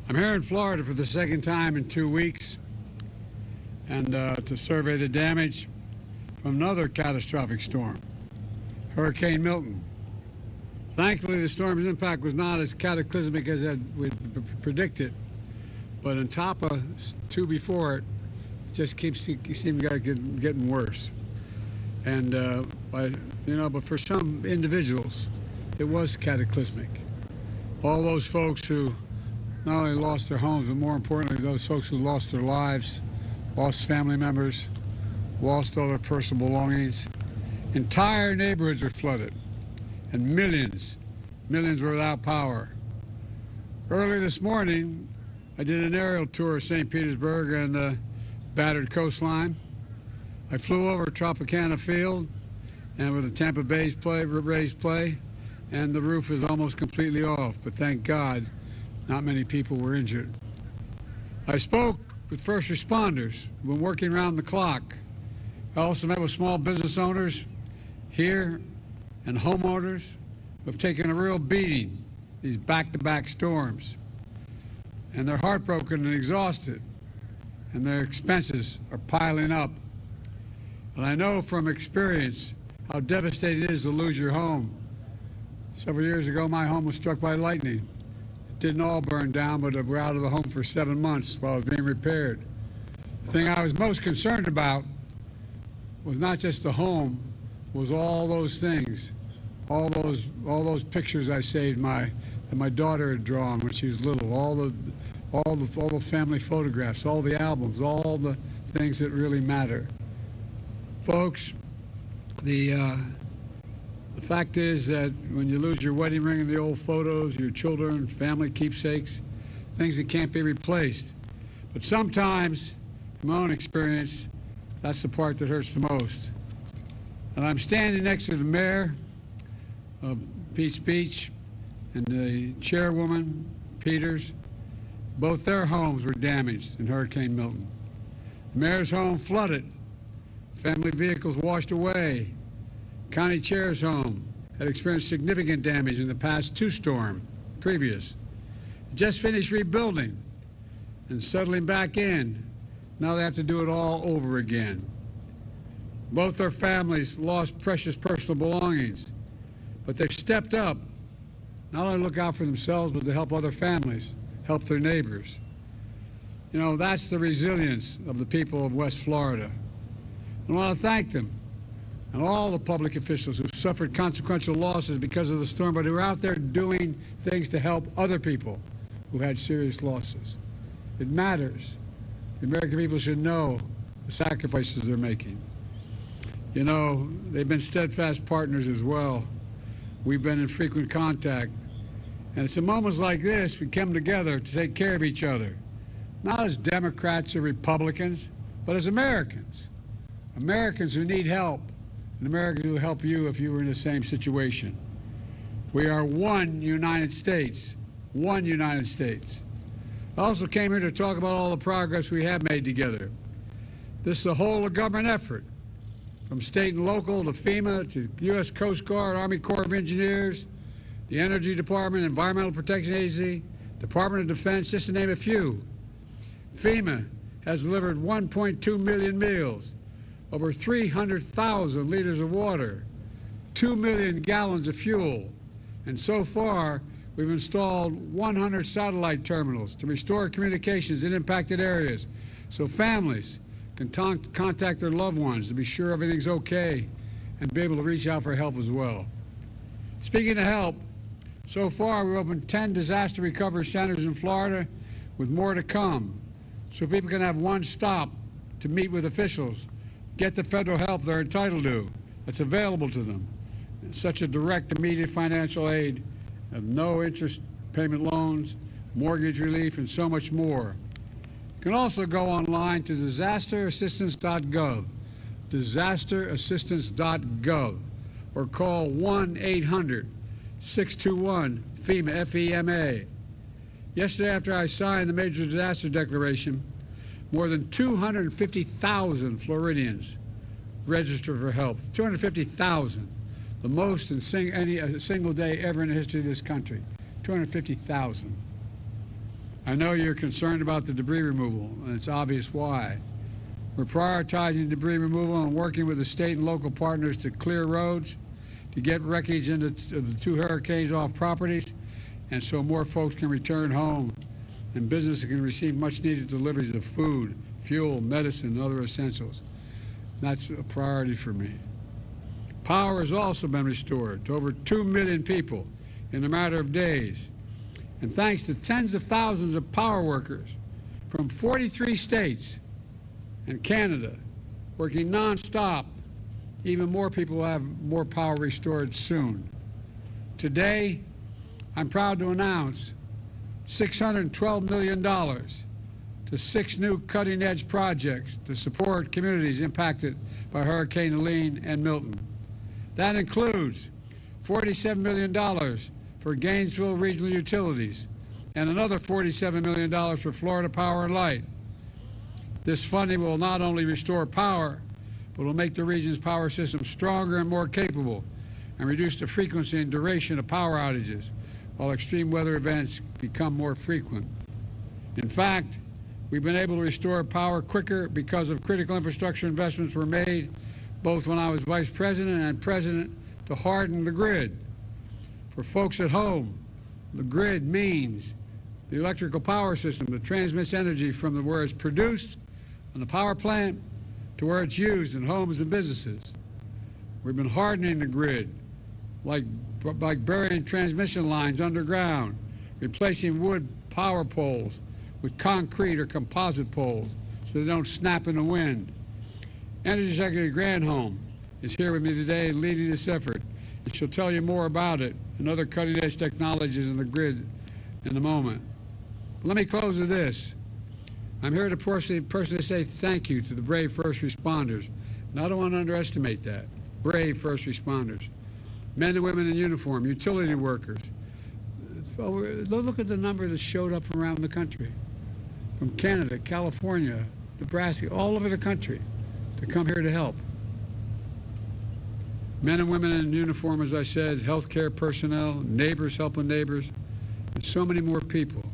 I'm here in Florida for the second time in 2 weeks and to survey the damage from another catastrophic storm, Hurricane Milton. Thankfully, the storm's impact was not as cataclysmic as we'd predicted, but on top of two before it, it just seemed getting worse. And but for some individuals, it was cataclysmic. All those folks who not only lost their homes, but more importantly, those folks who lost their lives, lost family members, lost all their personal belongings. Entire neighborhoods were flooded, and millions were without power. Early this morning, I did an aerial tour of St. Petersburg and the battered coastline. I flew over Tropicana Field, and with the Tampa Bay raised play, and the roof is almost completely off, but thank God, not many people were injured. I spoke with first responders who've been working around the clock. I also met with small business owners here and homeowners who have taken a real beating these back-to-back storms. And they're heartbroken and exhausted, and their expenses are piling up. And I know from experience how devastating it is to lose your home. Several years ago, my home was struck by lightning. Didn't all burn down, but we're out of the home for 7 months while it was being repaired. The thing I was most concerned about was not just the home, was all those things, all those pictures I saved that my daughter had drawn when she was little, all the family photographs, all the albums, all the things that really matter. Folks, the fact is that when you lose your wedding ring and the old photos, your children, family keepsakes, things that can't be replaced. But sometimes, in my own experience, that's the part that hurts the most. And I'm standing next to the mayor of Peach Beach and the chairwoman, Peters. Both their homes were damaged in Hurricane Milton. The mayor's home flooded, family vehicles washed away. County chair's home had experienced significant damage in the past two storms previous. Just finished rebuilding and settling back in. Now they have to do it all over again. Both their families lost precious personal belongings, but they've stepped up, not only to look out for themselves, but to help other families, help their neighbors. You know, that's the resilience of the people of West Florida. I want to thank them and all the public officials who suffered consequential losses because of the storm, but who are out there doing things to help other people who had serious losses. It matters. The American people should know the sacrifices they're making. You know, they've been steadfast partners as well. We've been in frequent contact. And it's in moments like this we come together to take care of each other, not as Democrats or Republicans, but as Americans. Americans who need help, and Americans who will help you if you were in the same situation. We are one United States, one United States. I also came here to talk about all the progress we have made together. This is a whole of government effort, from state and local to FEMA to U.S. Coast Guard, Army Corps of Engineers, the Energy Department, Environmental Protection Agency, Department of Defense, just to name a few. FEMA has delivered 1.2 million meals, over 300,000 liters of water, 2 million gallons of fuel, and so far we've installed 100 satellite terminals to restore communications in impacted areas so families can contact their loved ones to be sure everything's okay and be able to reach out for help as well. Speaking of help, so far we've opened 10 disaster recovery centers in Florida with more to come so people can have one stop to meet with officials, get the federal help they're entitled to that's available to them, such as direct immediate financial aid, of no interest payment loans, mortgage relief, and so much more. You can also go online to disasterassistance.gov, disasterassistance.gov, or call 1-800-621-FEMA, F-E-M-A. Yesterday, after I signed the Major Disaster Declaration, more than 250,000 Floridians registered for help. 250,000. The most in a single day ever in the history of this country. 250,000. I know you're concerned about the debris removal, and it's obvious why. We're prioritizing debris removal and working with the state and local partners to clear roads, to get wreckage into the two hurricanes off properties, and so more folks can return home and businesses can receive much-needed deliveries of food, fuel, medicine, and other essentials. That's a priority for me. Power has also been restored to over 2 million people in a matter of days. And thanks to tens of thousands of power workers from 43 states and Canada working nonstop, even more people will have more power restored soon. Today, I'm proud to announce $612 million to 6 new cutting-edge projects to support communities impacted by Hurricane Helene and Milton. That includes $47 million for Gainesville Regional Utilities and another $47 million for Florida Power and Light. This funding will not only restore power, but will make the region's power system stronger and more capable and reduce the frequency and duration of power outages while extreme weather events become more frequent. In fact, we've been able to restore power quicker because of critical infrastructure investments were made both when I was vice president and president to harden the grid. For folks at home, the grid means the electrical power system that transmits energy from where it's produced on the power plant to where it's used in homes and businesses. We've been hardening the grid, like burying transmission lines underground, replacing wood power poles with concrete or composite poles so they don't snap in the wind. Energy Secretary Granholm is here with me today and leading this effort, and she'll tell you more about it and other cutting-edge technologies in the grid in a moment. Let me close with this. I'm here to personally say thank you to the brave first responders, and I don't want to underestimate that. Brave first responders, men and women in uniform, utility workers. Look at the number that showed up from around the country, from Canada, California, Nebraska, all over the country to come here to help. Men and women in uniform, as I said, healthcare personnel, neighbors helping neighbors, and so many more people.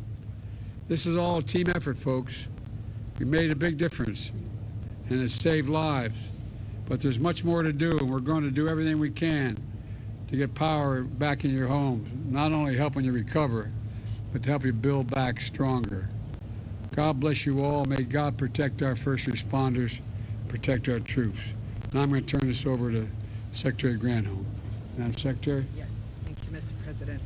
This is all a team effort, folks. We made a big difference, and it's saved lives. But there's much more to do, and we're going to do everything we can to get power back in your homes, not only helping you recover, but to help you build back stronger. God bless you all. May God protect our first responders, protect our troops. Now I'm going to turn this over to Secretary Granholm. Madam Secretary? Yes, thank you, Mr. President.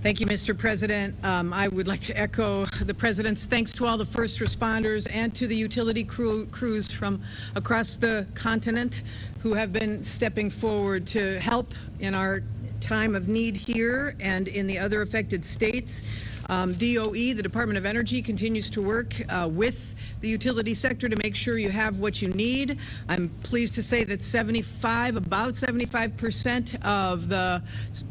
Thank you, Mr. President. I would like to echo the President's thanks to all the first responders and to the utility crews from across the continent who have been stepping forward to help in our time of need here and in the other affected states. DOE, the Department of Energy, continues to work with the utility sector to make sure you have what you need. I'm pleased to say that about 75% of the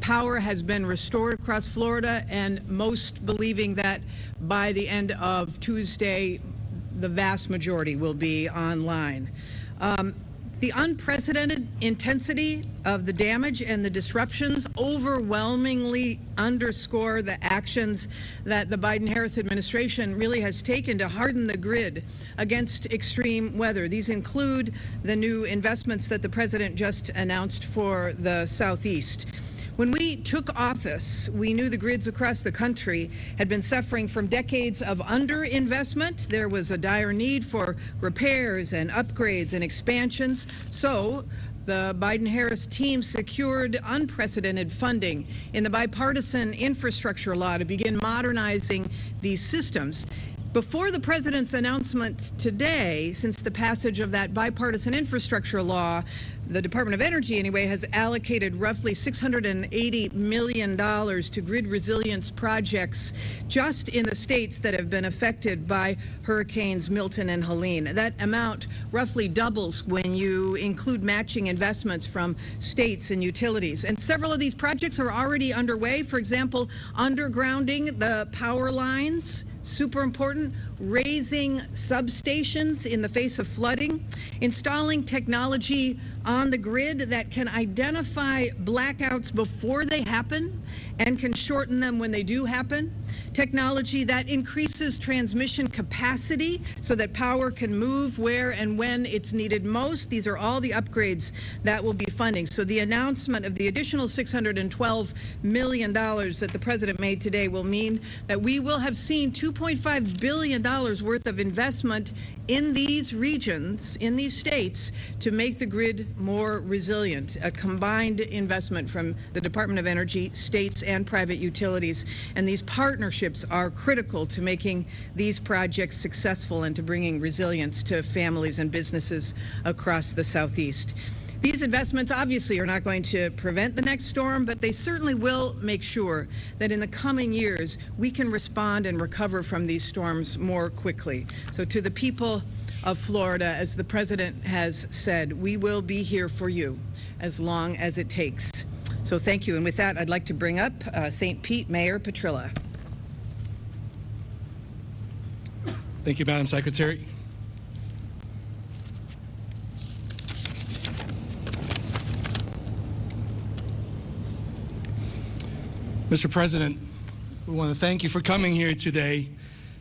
power has been restored across Florida, and most believing that by the end of Tuesday, the vast majority will be online. The unprecedented intensity of the damage and the disruptions overwhelmingly underscore the actions that the Biden-Harris administration really has taken to harden the grid against extreme weather. These include the new investments that the President just announced for the Southeast. When we took office, we knew the grids across the country had been suffering from decades of underinvestment. There was a dire need for repairs and upgrades and expansions. So the Biden-Harris team secured unprecedented funding in the bipartisan infrastructure law to begin modernizing these systems. Before the President's announcement today, since the passage of that bipartisan infrastructure law, the Department of Energy, anyway, has allocated roughly $680 million to grid resilience projects just in the states that have been affected by Hurricanes Milton and Helene. That amount roughly doubles when you include matching investments from states and utilities. And several of these projects are already underway. For example, undergrounding the power lines, super important, raising substations in the face of flooding, installing technology on the grid that can identify blackouts before they happen and can shorten them when they do happen. Technology that increases transmission capacity so that power can move where and when it's needed most. These are all the upgrades that will be funding. So the announcement of the additional $612 million that the president made today will mean that we will have seen $2.5 billion worth of investment in these regions, in these states, to make the grid more resilient. A combined investment from the Department of Energy, states, and private utilities. And these partnerships are critical to making these projects successful and to bringing resilience to families and businesses across the Southeast. These investments obviously are not going to prevent the next storm, but they certainly will make sure that in the coming years we can respond and recover from these storms more quickly. So to the people of Florida, as the president has said, we will be here for you as long as it takes. So thank you. And with that, I'd like to bring up St. Pete Mayor Petrilla. Thank you, Madam Secretary. Mr. President, we want to thank you for coming here today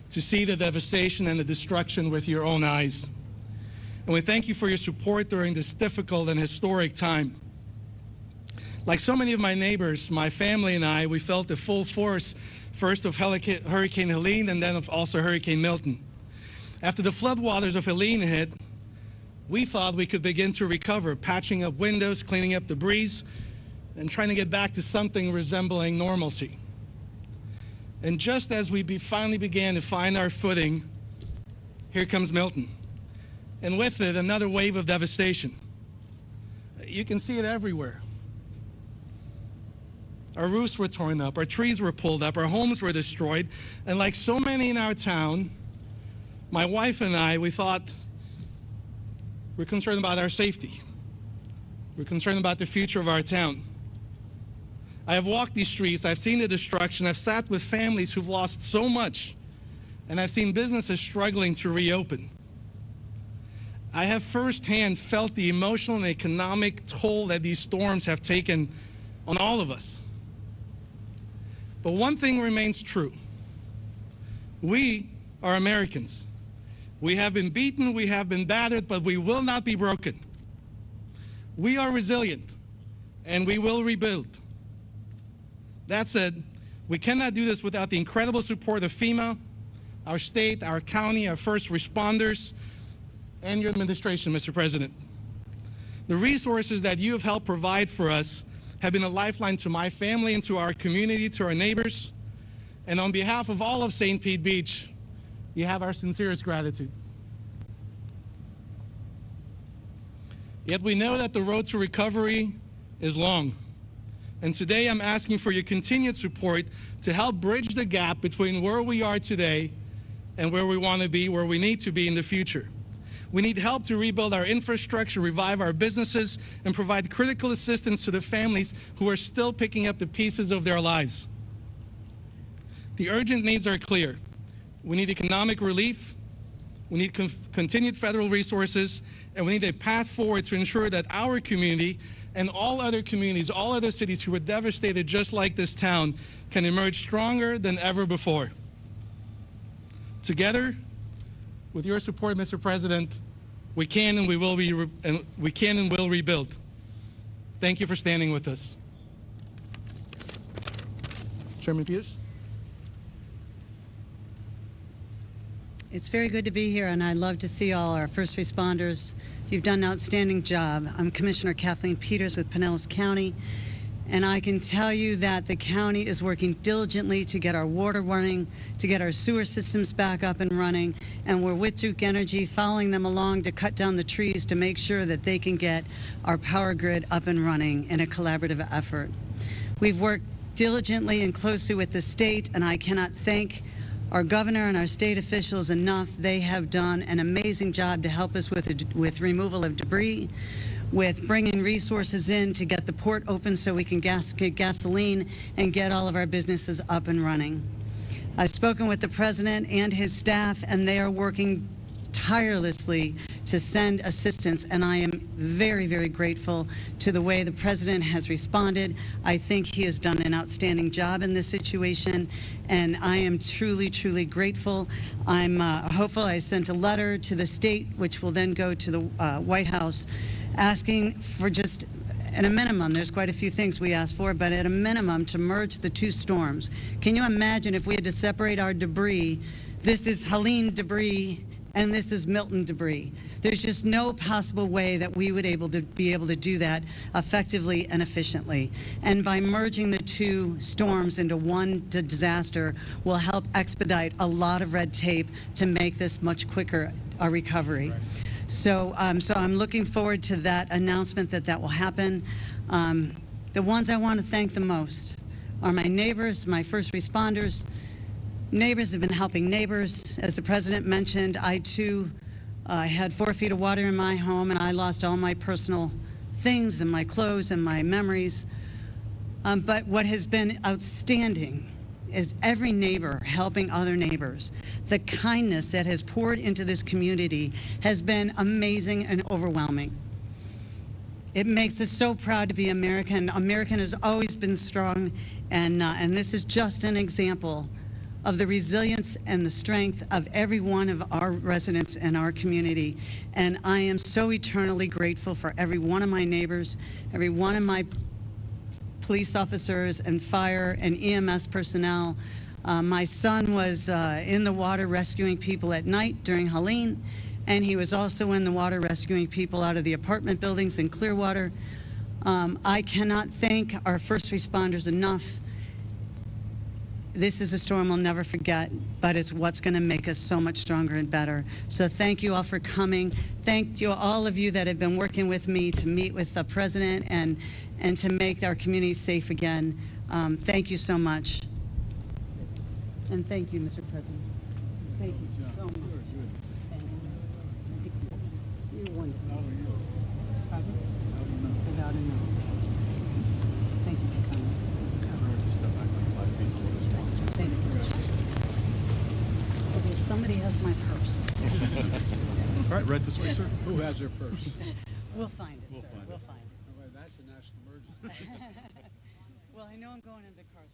to see the devastation and the destruction with your own eyes. And we thank you for your support during this difficult and historic time. Like so many of my neighbors, my family and I, we felt the full force first of Hurricane Helene and then of also Hurricane Milton. After the floodwaters of Helene hit, we thought we could begin to recover, patching up windows, cleaning up debris, and trying to get back to something resembling normalcy. And just as we finally began to find our footing, here comes Milton. And with it, another wave of devastation. You can see it everywhere. Our roofs were torn up, our trees were pulled up, our homes were destroyed, and like so many in our town, my wife and I, we thought, we're concerned about our safety. We're concerned about the future of our town. I have walked these streets, I've seen the destruction, I've sat with families who've lost so much, and I've seen businesses struggling to reopen. I have firsthand felt the emotional and economic toll that these storms have taken on all of us. But one thing remains true. We are Americans. We have been beaten, we have been battered, but we will not be broken. We are resilient, and we will rebuild. That said, we cannot do this without the incredible support of FEMA, our state, our county, our first responders, and your administration, Mr. President. The resources that you have helped provide for us have been a lifeline to my family and to our community, to our neighbors. And on behalf of all of St. Pete Beach, you have our sincerest gratitude. Yet we know that the road to recovery is long. And today I'm asking for your continued support to help bridge the gap between where we are today and where we want to be, where we need to be in the future. We need help to rebuild our infrastructure, revive our businesses, and provide critical assistance to the families who are still picking up the pieces of their lives. The urgent needs are clear. We need economic relief, we need continued federal resources, and we need a path forward to ensure that our community and all other communities, all other cities who were devastated just like this town can emerge stronger than ever before. Together, with your support, Mr. President, we can and will rebuild. Thank you for standing with us. Chairman Peters. It's very good to be here, and I love to see all our first responders. You've done an outstanding job. I'm Commissioner Kathleen Peters with Pinellas County, and I can tell you that the county is working diligently to get our water running, to get our sewer systems back up and running, and we're with Duke Energy following them along to cut down the trees to make sure that they can get our power grid up and running in a collaborative effort. We've worked diligently and closely with the state, and I cannot thank our governor and our state officials enough. They have done an amazing job to help us with removal of debris, with bringing resources in to get the port open so we can get gasoline and get all of our businesses up and running. I've spoken with the president and his staff, and they are working tirelessly to send assistance, and I am very, very grateful to the way the President has responded. I think he has done an outstanding job in this situation, and I am truly, truly grateful. I'm hopeful. I sent a letter to the state, which will then go to the White House, asking for just at a minimum, there's quite a few things we asked for, but at a minimum to merge the two storms. Can you imagine if we had to separate our debris? This is Helene debris and this is Milton debris. There's just no possible way that we would be able to do that effectively and efficiently. And by merging the two storms into one disaster will help expedite a lot of red tape to make this much quicker a recovery. So I'm looking forward to that announcement that will happen. The ones I want to thank the most are my neighbors, my first responders. Neighbors have been helping neighbors. As the President mentioned, I too had 4 feet of water in my home, and I lost all my personal things and my clothes and my memories. But what has been outstanding is every neighbor helping other neighbors. The kindness that has poured into this community has been amazing and overwhelming. It makes us so proud to be American. American has always been strong, and this is just an example of the resilience and the strength of every one of our residents in our community. And I am so eternally grateful for every one of my neighbors, every one of my police officers and fire and EMS personnel. My son was in the water rescuing people at night during Helene, and he was also in the water rescuing people out of the apartment buildings in Clearwater. I cannot thank our first responders enough. This is a storm we'll never forget, but it's what's going to make us so much stronger and better. So thank you all for coming. Thank you, all of you that have been working with me to meet with the President and to make our community safe again. Thank you so much. And thank you, Mr. President. Thank you so much. Thank you. You're wonderful. Without a no. Thank you for coming. Thank you. Okay, somebody has my purse. All right, right this way, sir. Who has their purse? We'll find it, sir. We'll find it. Oh, wait, that's a national emergency. Well, I know I'm going into the cars.